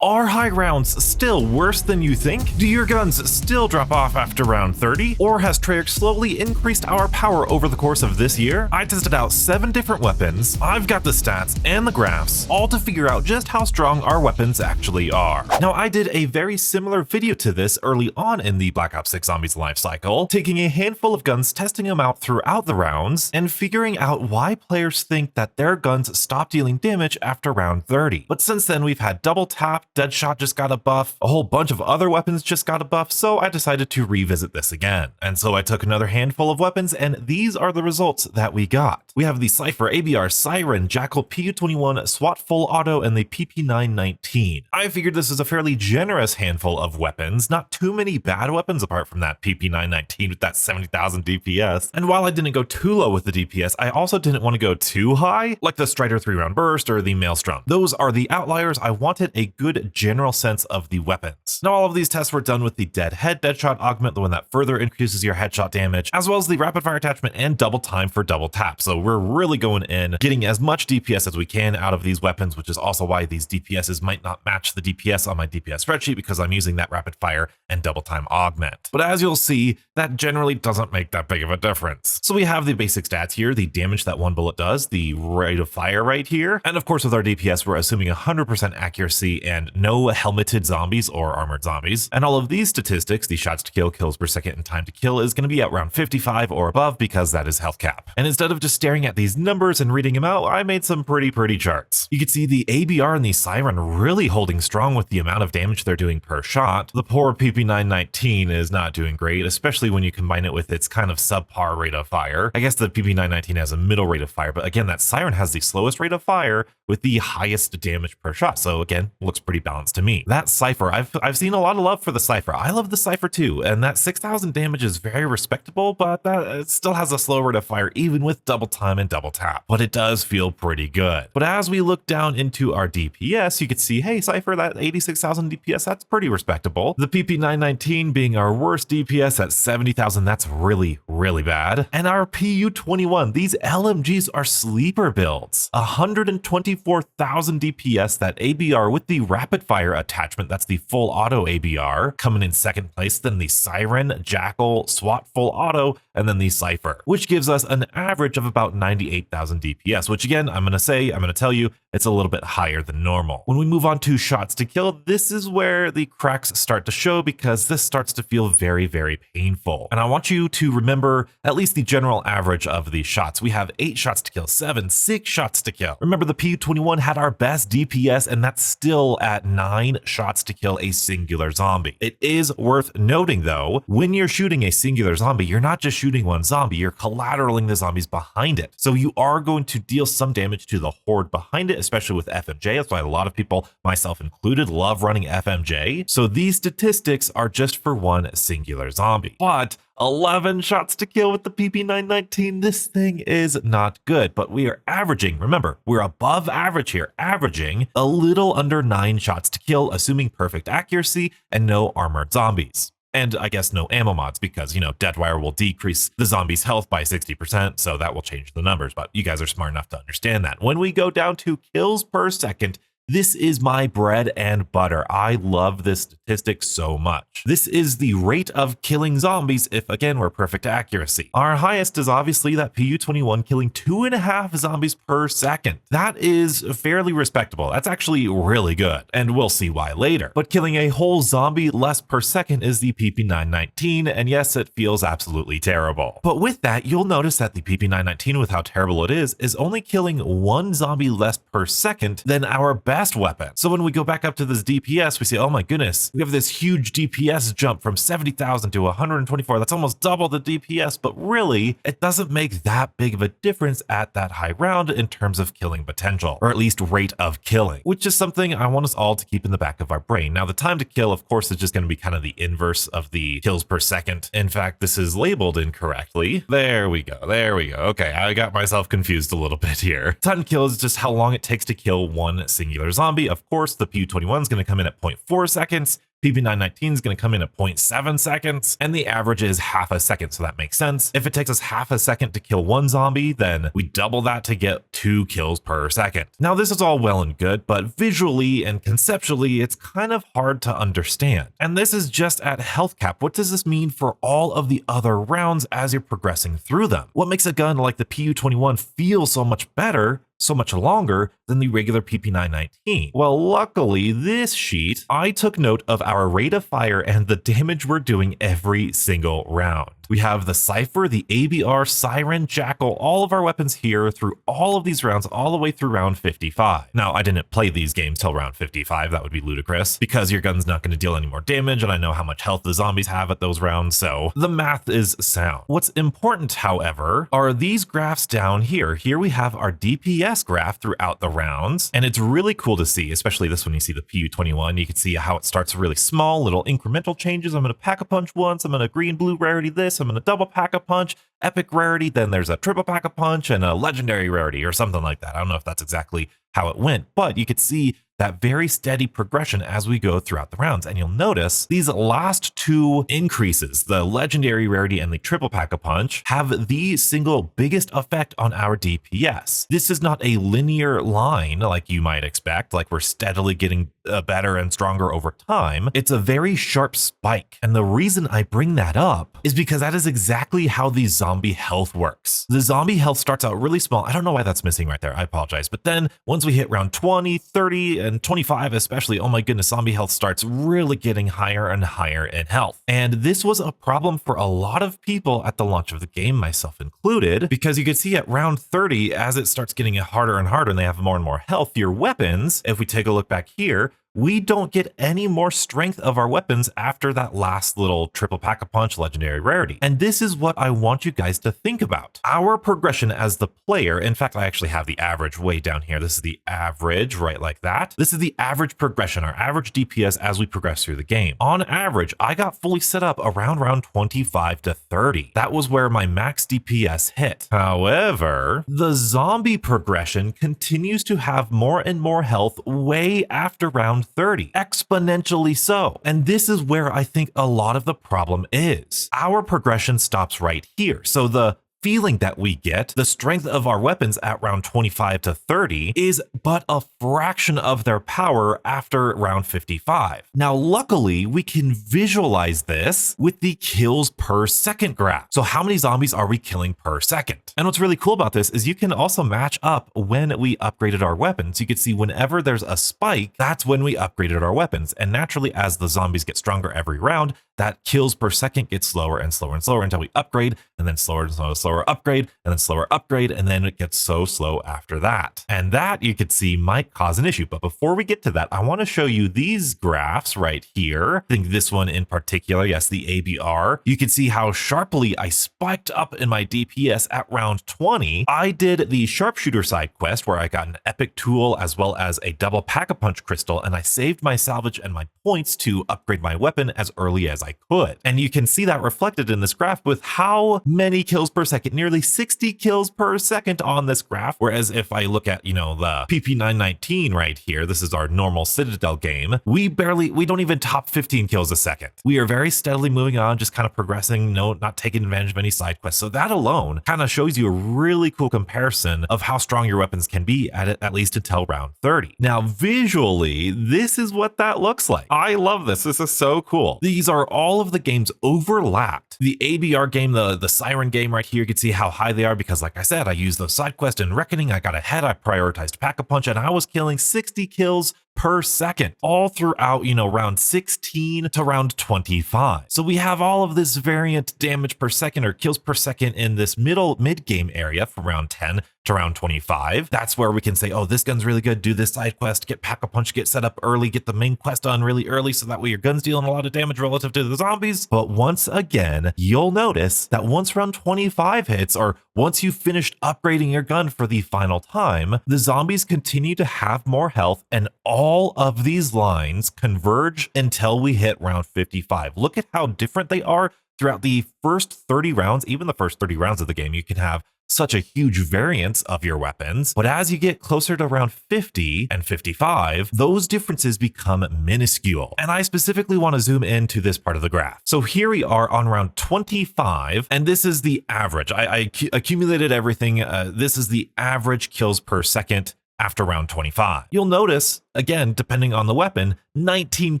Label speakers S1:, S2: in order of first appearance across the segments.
S1: Are high rounds still worse than you think? Do your guns still drop off after round 30? Or has Treyarch slowly increased our power over the course of this year? I tested out 7 different weapons, I've got the stats and the graphs, all to figure out just how strong our weapons actually are. Now, I did a very similar video to this early on in the Black Ops 6 Zombies life cycle, taking a handful of guns, testing them out throughout the rounds, and figuring out why players think that their guns stop dealing damage after round 30. But since then, we've had double tap, Deadshot just got a buff, a whole bunch of other weapons just got a buff, so I decided to revisit this again. And so I took another handful of weapons, and these are the results that we got. We have the Cypher, ABR, Siren, Jackal, PU-21, SWAT Full Auto, and the PP919. I figured this is a fairly generous handful of weapons, not too many bad weapons apart from that PP919 with that 70,000 DPS. And while I didn't go too low with the DPS, I also didn't want to go too high, like the Strider 3-round burst or the Maelstrom. Those are the outliers. I wanted a good general sense of the weapons. Now, all of these tests were done with the Deadshot augment, the one that further increases your headshot damage, as well as the rapid fire attachment and double time for double tap. So we're really going in, getting as much DPS as we can out of these weapons, which is also why these DPSs might not match the DPS on my DPS spreadsheet, because I'm using that rapid fire and double time augment. But as you'll see, that generally doesn't make that big of a difference. So we have the basic stats here, the damage that one bullet does, the rate of fire right here, and of course with our DPS, we're assuming 100% accuracy and no helmeted zombies or armored zombies. And all of these statistics, the shots to kill, kills per second, and time to kill, is going to be at around 55 or above, because that is health cap. And instead of just staring at these numbers and reading them out, I made some pretty charts. You can see the ABR and the Siren really holding strong with the amount of damage they're doing per shot. The poor PP919 is not doing great, especially when you combine it with its kind of subpar rate of fire. I guess the PP919 has a middle rate of fire, but again, that Siren has the slowest rate of fire with the highest damage per shot. So again, looks pretty balanced to me. That Cypher, I've seen a lot of love for the Cypher. I love the Cypher too, and that 6,000 damage is very respectable, but that it still has a slow rate of fire even with double time and double tap. But it does feel pretty good. But as we look down into our DPS, you can see, hey, Cypher, that 86,000 DPS, that's pretty respectable. The PP919 being our worst DPS at 70,000, that's really bad. And our PU-21, these LMGs are sleeper builds. 124,000 DPS, that ABR with the rapid fire attachment, that's the full auto ABR, coming in second place, then the Siren, Jackal, SWAT full auto, and then the Cypher, which gives us an average of about 98,000 DPS, which again, I'm going to tell you, it's a little bit higher than normal. When we move on to shots to kill, this is where the cracks start to show, because this starts to feel very painful. And I want you to remember at least the general average of these shots. We have 8 shots to kill, 7, 6 shots to kill. Remember, the PU-21 had our best DPS, and that's still at 9 shots to kill a singular zombie. It is worth noting though, when you're shooting a singular zombie, you're not just shooting one zombie, you're collateraling the zombies behind it. So you are going to deal some damage to the horde behind it, especially with FMJ. That's why a lot of people, myself included, love running FMJ. So these statistics are just for one singular zombie. But 11 shots to kill with the PP919, this thing is not good, but we are averaging, remember, we're above average here, averaging a little under 9 shots to kill, assuming perfect accuracy and no armored zombies. And I guess no ammo mods, because, you know, Deadwire will decrease the zombie's health by 60%, so that will change the numbers, but you guys are smart enough to understand that. When we go down to kills per second, this is my bread and butter. I love this statistic so much. This is the rate of killing zombies if, again, we're perfect accuracy. Our highest is obviously that PU-21 killing 2.5 zombies per second. That is fairly respectable. That's actually really good, and we'll see why later. But killing a whole zombie less per second is the PP919, and yes, it feels absolutely terrible. But with that, you'll notice that the PP919, with how terrible it is only killing 1 zombie less per second than our best weapon. So when we go back up to this DPS, we see, oh my goodness, we have this huge DPS jump from 70,000 to 124. That's almost double the DPS, but really, it doesn't make that big of a difference at that high round in terms of killing potential, or at least rate of killing, which is something I want us all to keep in the back of our brain. Now, the time to kill, of course, is just going to be kind of the inverse of the kills per second. In fact, this is labeled incorrectly. There we go. Okay, I got myself confused a little bit here. Time to kill is just how long it takes to kill one singular zombie. Of course, the PU-21 is going to come in at 0.4 seconds. PP919 is going to come in at 0.7 seconds, and the average is half a second, so that makes sense. If it takes us half a second to kill one zombie, then we double that to get 2 kills per second. Now, this is all well and good, but visually and conceptually, it's kind of hard to understand. And this is just at health cap. What does this mean for all of the other rounds as you're progressing through them? What makes a gun like the PU-21 feel so much better, so much longer than the regular PP919? Well, luckily, this sheet, I took note of our rate of fire and the damage we're doing every single round. We have the Cypher, the ABR, Siren, Jackal, all of our weapons here through all of these rounds, all the way through round 55. Now, I didn't play these games till round 55. That would be ludicrous because your gun's not going to deal any more damage, and I know how much health the zombies have at those rounds, so the math is sound. What's important, however, are these graphs down here. Here we have our DPS graph throughout the rounds, and it's really cool to see, especially this one. You see the PU-21, you can see how it starts really small, little incremental changes. I'm going to pack-a-punch once, I'm going to green-blue rarity this, I'm going to double pack-a-punch, epic rarity, then there's a triple pack-a-punch, and a legendary rarity, or something like that. I don't know if that's exactly how it went, but you could see that very steady progression as we go throughout the rounds. And you'll notice these last 2 increases, the legendary rarity and the triple pack-a-punch, have the single biggest effect on our DPS. This is not a linear line like you might expect, like we're steadily getting better and stronger over time. It's a very sharp spike. And the reason I bring that up is because that is exactly how the zombie health works. The zombie health starts out really small. I don't know why that's missing right there. I apologize. But then once we hit round 20, 30, and 25 especially, oh my goodness, zombie health starts really getting higher and higher in health. And this was a problem for a lot of people at the launch of the game, myself included, because you could see at round 30, as it starts getting harder and harder and they have more and more health, your weapons, if we take a look back here, we don't get any more strength of our weapons after that last little triple pack-a-punch legendary rarity. And this is what I want you guys to think about. Our progression as the player, in fact, I actually have the average way down here. This is the average, right like that. This is the average progression, our average DPS as we progress through the game. On average, I got fully set up around round 25 to 30. That was where my max DPS hit. However, the zombie progression continues to have more and more health way after round 30, exponentially so. And this is where I think a lot of the problem is. Our progression stops right here. So the feeling that we get, the strength of our weapons at round 25 to 30 is but a fraction of their power after round 55. Now, luckily, we can visualize this with the kills per second graph. So how many zombies are we killing per second? And what's really cool about this is you can also match up when we upgraded our weapons. You can see whenever there's a spike, that's when we upgraded our weapons. And naturally, as the zombies get stronger every round, that kills per second gets slower and slower and slower until we upgrade, and then slower and slower upgrade, and then slower upgrade, and then it gets so slow after that. And that, you could see, might cause an issue. But before we get to that, I want to show you these graphs right here. I think this one in particular, yes, the ABR. You can see how sharply I spiked up in my DPS at round 20. I did the sharpshooter side quest where I got an epic tool as well as a double pack-a-punch crystal, and I saved my salvage and my points to upgrade my weapon as early as I could. And you can see that reflected in this graph with how many kills per second, nearly 60 kills per second on this graph. Whereas if I look at, the PP919 right here, this is our normal Citadel game, we don't even top 15 kills a second. We are very steadily moving on, just kind of progressing, not taking advantage of any side quests. So that alone kind of shows you a really cool comparison of how strong your weapons can be at least until round 30. Now, visually, this is what that looks like. I love this. This is so cool. These are all of the games overlapped. The ABR game, the Siren game right here, you can see how high they are because, like I said, I used those side quests in Reckoning. I got ahead, I prioritized Pack-a-Punch, and I was killing 60 kills per second all throughout, round 16 to round 25. So we have all of this variant damage per second or kills per second in this mid-game area from round 10 to round 25. That's where we can say, oh, this gun's really good. Do this side quest, get Pack-a-Punch, get set up early, get the main quest done really early so that way your gun's dealing a lot of damage relative to the zombies. But once again, you'll notice that once round 25 hits, or once you've finished upgrading your gun for the final time, the zombies continue to have more health, and all of these lines converge until we hit round 55. Look at how different they are throughout the first 30 rounds. Even the first 30 rounds of the game, you can have such a huge variance of your weapons, but as you get closer to around 50 and 55, those differences become minuscule. And I specifically want to zoom into this part of the graph. So here we are on round 25, and this is the average. I accumulated everything. This is the average kills per second after round 25. You'll notice, again, depending on the weapon, 19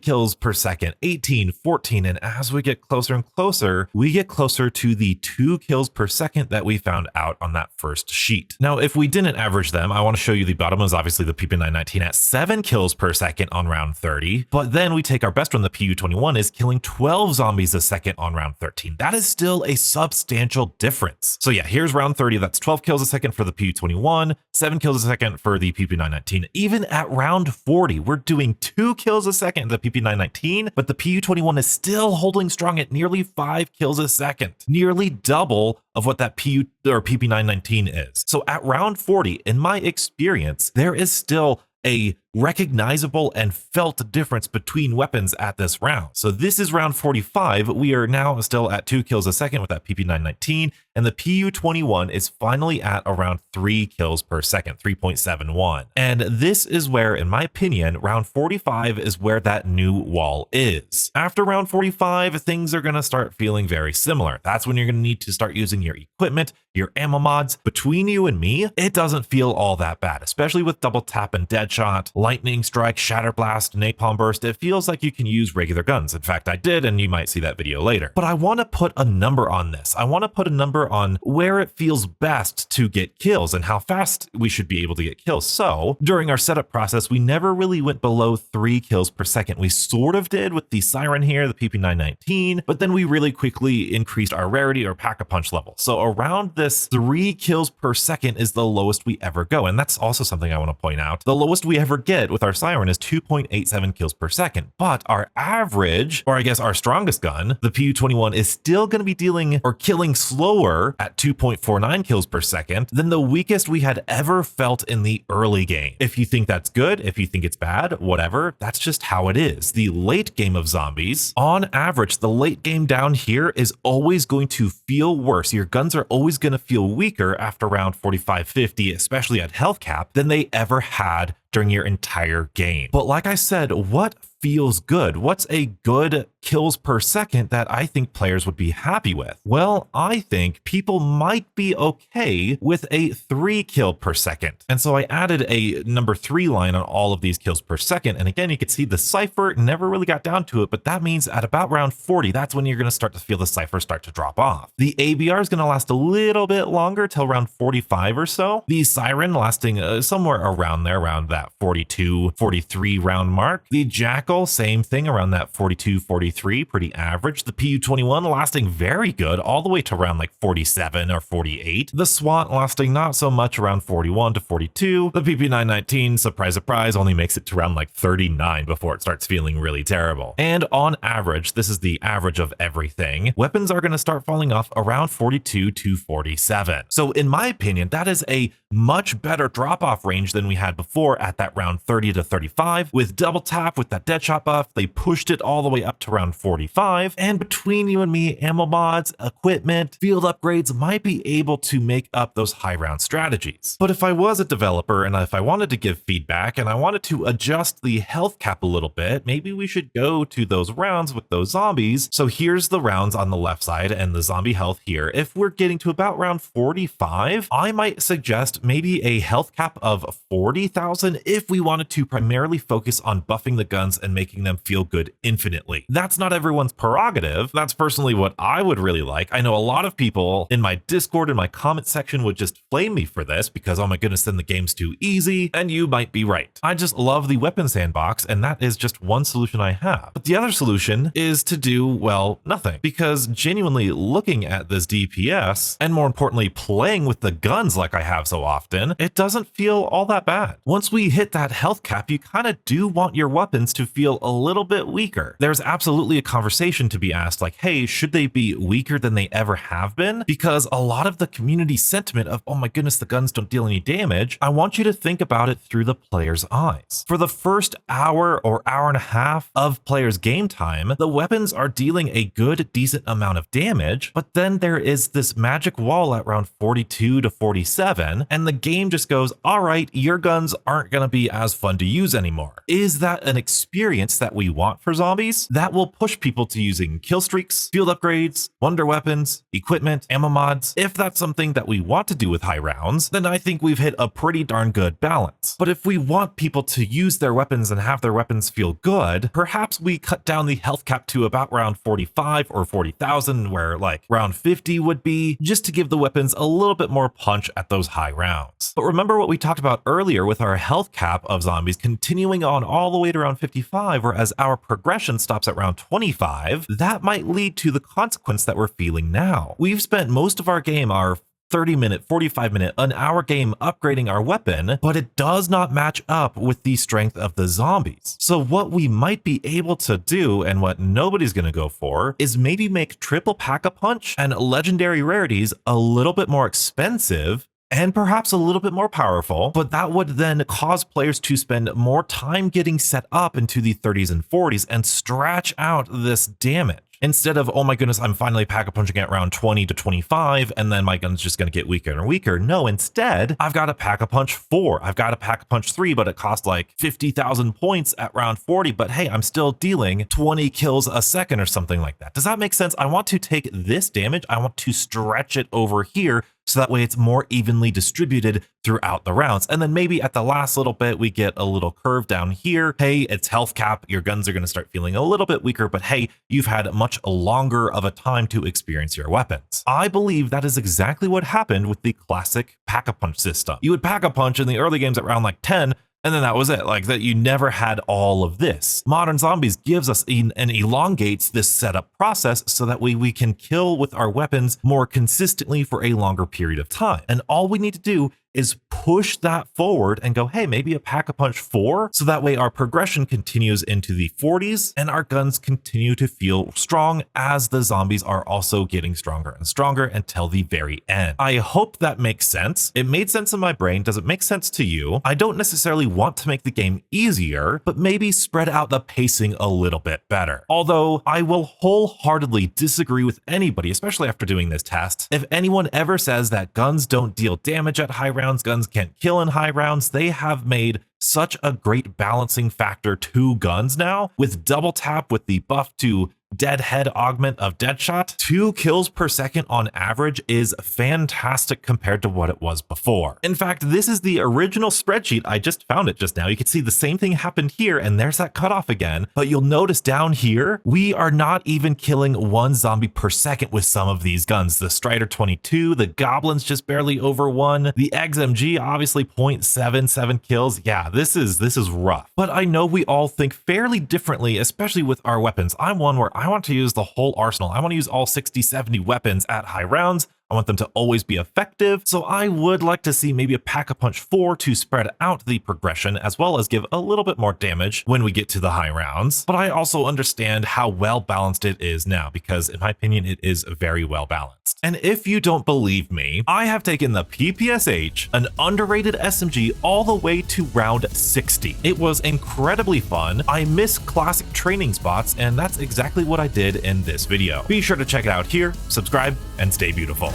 S1: kills per second, 18, 14, and as we get closer and closer, we get closer to the 2 kills per second that we found out on that first sheet. Now, if we didn't average them, I want to show you the bottom was obviously the PP919 at 7 kills per second on round 30, but then we take our best one, the PU21 is killing 12 zombies a second on round 13. That is still a substantial difference. So yeah, here's round 30, that's 12 kills a second for the PU21, 7 kills a second for the PP919. Even at round 40, we're doing 2 kills a second in the PP919, but the PU21 is still holding strong at nearly 5 kills a second, nearly double of what that PP919 is. So at round 40, in my experience, there is still a recognizable and felt difference between weapons at this round. So this is round 45. We are now still at 2 kills a second with that PP919, and the PU21 is finally at around 3 kills per second, 3.71. And this is where, in my opinion, round 45 is where that new wall is. After round 45, things are going to start feeling very similar. That's when you're going to need to start using your equipment, your ammo mods. Between you and me, it doesn't feel all that bad, especially with double tap and deadshot, lightning strike, shatter blast, napalm burst. It feels like you can use regular guns. In fact, I did, and you might see that video later. But I want to put a number on this. I want to put a number on where it feels best to get kills and how fast we should be able to get kills. So during our setup process, we never really went below 3 kills per second. We sort of did with the Siren here, the PP919, but then we really quickly increased our rarity or pack-a-punch level. So around this 3 kills per second is the lowest we ever go. And that's also something I want to point out. The lowest we ever get with our Siren is 2.87 kills per second. But our average, or I guess our strongest gun, the PU21, is still going to be dealing or killing slower at 2.49 kills per second than the weakest we had ever felt in the early game. If you think that's good, if you think it's bad, whatever, that's just how it is. The late game of zombies, on average, the late game down here is always going to feel worse. Your guns are always going to feel weaker after round 45, 50, especially at health cap, than they ever had during your entire game. But like I said, what feels good? What's a good kills per second that I think players would be happy with? Well, I think people might be okay with a 3 kill per second. And so I added a number 3 line on all of these kills per second. And again, you can see the cipher never really got down to it, but that means at about round 40, that's when you're going to start to feel the cipher start to drop off. The ABR is going to last a little bit longer till around 45 or so. The Siren lasting somewhere around there, around that 42, 43 round mark. The Jackal, same thing, around that 42, 43, pretty average. The PU21 lasting very good, all the way to around like 47 or 48. The SWAT lasting not so much, around 41 to 42. The PP919, surprise, surprise, only makes it to around like 39 before it starts feeling really terrible. And on average, this is the average of everything, weapons are going to start falling off around 42 to 47. So in my opinion, that is a much better drop-off range than we had before at that round 30 to 35. With double tap, with that deadshot buff, they pushed it all the way up to around 45. And between you and me, ammo mods, equipment, field upgrades might be able to make up those high round strategies. But if I was a developer and if I wanted to give feedback and I wanted to adjust the health cap a little bit, maybe we should go to those rounds with those zombies. So here's the rounds on the left side and the zombie health here. If we're getting to about round 45, I might suggest maybe a health cap of 40,000 if we wanted to primarily focus on buffing the guns and making them feel good infinitely. That's not everyone's prerogative. That's personally what I would really like. I know a lot of people in my Discord and my comment section would just flame me for this because, oh my goodness, then the game's too easy, and you might be right. I just love the weapon sandbox, and that is just one solution I have. But the other solution is to do, well, nothing, because genuinely looking at this DPS, and more importantly, playing with the guns like I have so often, it doesn't feel all that bad. Once we hit that health cap, you kind of do want your weapons to feel a little bit weaker. There's absolutely absolutely a conversation to be asked, like, hey, should they be weaker than they ever have been? Because a lot of the community sentiment of, oh my goodness, the guns don't deal any damage, I want you to think about it through the player's eyes. For the first hour or hour and a half of players' game time, the weapons are dealing a good, decent amount of damage, but then there is this magic wall at around 42 to 47, and the game just goes, all right, your guns aren't going to be as fun to use anymore. Is that an experience that we want for zombies? That will push people to using kill streaks, field upgrades, wonder weapons, equipment, ammo mods. If that's something that we want to do with high rounds, then I think we've hit a pretty darn good balance. But if we want people to use their weapons and have their weapons feel good, perhaps we cut down the health cap to about round 45 or 40,000, where like round 50 would be, just to give the weapons a little bit more punch at those high rounds. But remember what we talked about earlier with our health cap of zombies continuing on all the way to round 55, whereas our progression stops at round 25, that might lead to the consequence that we're feeling now. We've spent most of our game, our 30-minute, 45-minute, an hour game upgrading our weapon, but it does not match up with the strength of the zombies. So what we might be able to do, and what nobody's going to go for, is maybe make triple pack-a-punch and legendary rarities a little bit more expensive and perhaps a little bit more powerful, but that would then cause players to spend more time getting set up into the 30s and 40s and stretch out this damage. Instead of, oh my goodness, I'm finally pack-a-punching at round 20 to 25, and then my gun's just going to get weaker and weaker. No, instead, I've got a pack-a-punch 4. I've got a pack-a-punch 3, but it costs like 50,000 points at round 40. But hey, I'm still dealing 20 kills a second or something like that. Does that make sense? I want to take this damage. I want to stretch it over here, so that way it's more evenly distributed throughout the rounds. And then maybe at the last little bit, we get a little curve down here. Hey, it's health cap. Your guns are going to start feeling a little bit weaker, but hey, you've had much longer of a time to experience your weapons. I believe that is exactly what happened with the classic pack-a-punch system. You would pack-a-punch in the early games at round like 10, and then that was it, like that you never had all of this. Modern Zombies gives us and elongates this setup process so that we can kill with our weapons more consistently for a longer period of time. And all we need to do is push that forward and go, hey, maybe a pack-a-punch 4, so that way our progression continues into the 40s and our guns continue to feel strong as the zombies are also getting stronger and stronger until the very end. I hope that makes sense. It made sense in my brain. Does it make sense to you? I don't necessarily want to make the game easier, but maybe spread out the pacing a little bit better. Although I will wholeheartedly disagree with anybody, especially after doing this test, if anyone ever says that guns don't deal damage at high rounds, guns can't kill in high rounds. They have made such a great balancing factor to guns now, with double tap, with the buff to dead head augment of Deadshot. 2 kills per second on average is fantastic compared to what it was before. In fact, this is the original spreadsheet. I just found it just now. You can see the same thing happened here, and there's that cutoff again. But you'll notice down here, we are not even killing 1 zombie per second with some of these guns. The Strider 22, the Goblin's just barely over 1, the XMG obviously 0.77 kills. Yeah, this is rough. But I know we all think fairly differently, especially with our weapons. I'm one where I want to use the whole arsenal. I want to use all 60, 70 weapons at high rounds. I want them to always be effective, so I would like to see maybe a pack-a-punch 4 to spread out the progression as well as give a little bit more damage when we get to the high rounds. But I also understand how well balanced it is now, because in my opinion, it is very well balanced. And if you don't believe me, I have taken the PPSH, an underrated SMG, all the way to round 60. It was incredibly fun. I miss classic training spots, and that's exactly what I did in this video. Be sure to check it out here, subscribe, and stay beautiful.